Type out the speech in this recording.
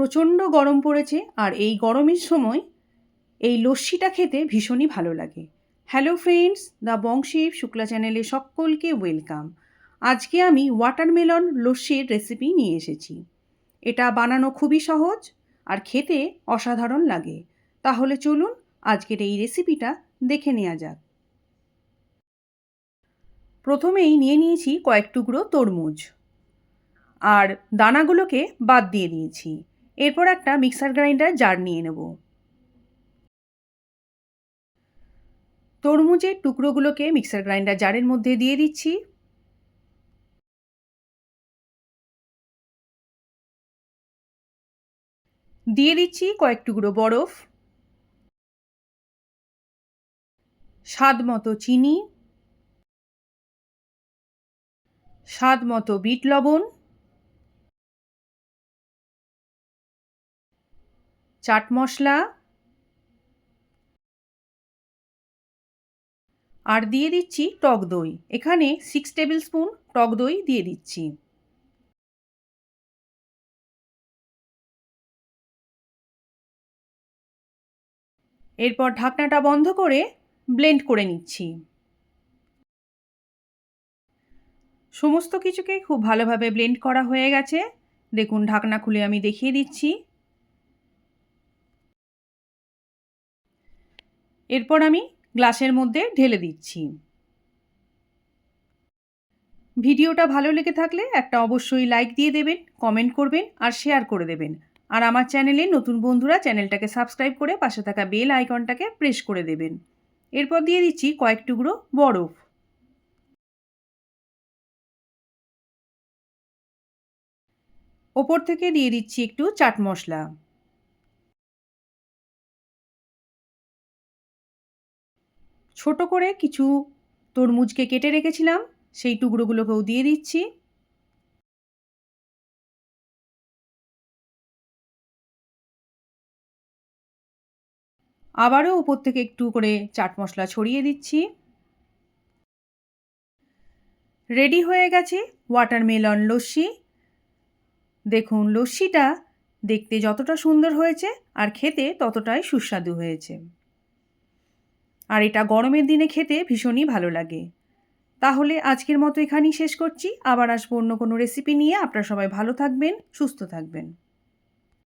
প্রচণ্ড গরম পড়েছে আর এই গরমের সময় এই লস্যিটা খেতে ভীষণই ভালো লাগে। Hello friends, the Banshi Shukla চ্যানেলে সকলকে ওয়েলকাম। আজকে আমি ওয়াটারমেলন লস্যির রেসিপি নিয়ে এসেছি। এটা বানানো খুবই সহজ আর খেতে অসাধারণ লাগে। তাহলে চলুন আজকের এই রেসিপিটা দেখে নেওয়া যাক। প্রথমেই নিয়ে নিয়েছি কয়েক টুকরো তরমুজ আর দানাগুলোকে বাদ দিয়ে দিয়েছি। এরপর একটা মিক্সার গ্রাইন্ডার জার নিয়ে নেব। তরমুজের টুকরোগুলোকে মিক্সার গ্রাইন্ডার জারের মধ্যে দিয়ে দিচ্ছি। দিয়ে দিচ্ছি কয়েক টুকরো বরফ, স্বাদ মতো চিনি, স্বাদ মতো বিট লবণ, চাট মশলা আর দিয়ে দিচ্ছি টক দই। এখানে 6 টেবিল স্পুন টক দই দিয়ে দিচ্ছি। এরপর ঢাকনাটা বন্ধ করে ব্লেন্ড করে নিচ্ছি। সমস্ত কিছুকে খুব ভালোভাবে ব্লেন্ড করা হয়ে গেছে। দেখুন, ঢাকনা খুলে আমি দেখিয়ে দিচ্ছি। এরপর আমি গ্লাসের মধ্যে ঢেলে দিচ্ছি। ভিডিওটা ভালো লেগে থাকলে একটা অবশ্যই লাইক দিয়ে দেবেন, কমেন্ট করবেন আর শেয়ার করে দেবেন। আর আমার চ্যানেলে নতুন বন্ধুরা চ্যানেলটাকে সাবস্ক্রাইব করে পাশে থাকা বেল আইকনটাকে প্রেস করে দেবেন। এরপর দিয়ে দিচ্ছি কয়েক টুকরো বরফ। ওপর থেকে দিয়ে দিচ্ছি একটু চাট মশলা। ছোট করে কিছু তরমুজকে কেটে রেখেছিলাম, সেই টুকরোগুলোকেও দিয়ে দিচ্ছি। আবারও উপর থেকে একটু করে চাট মশলা ছড়িয়ে দিচ্ছি। রেডি হয়ে গেছে ওয়াটারমেলন লস্যি। দেখুন, লস্যিটা দেখতে যতটা সুন্দর হয়েছে আর খেতে ততটাই সুস্বাদু হয়েছে। আর এটা গরমের দিনে খেতে ভীষণই ভালো লাগে। তাহলে আজকের মতো এখানেই শেষ করছি। আবার আসবো অন্য কোনো রেসিপি নিয়ে। আপনারা সবাই ভালো থাকবেন, সুস্থ থাকবেন।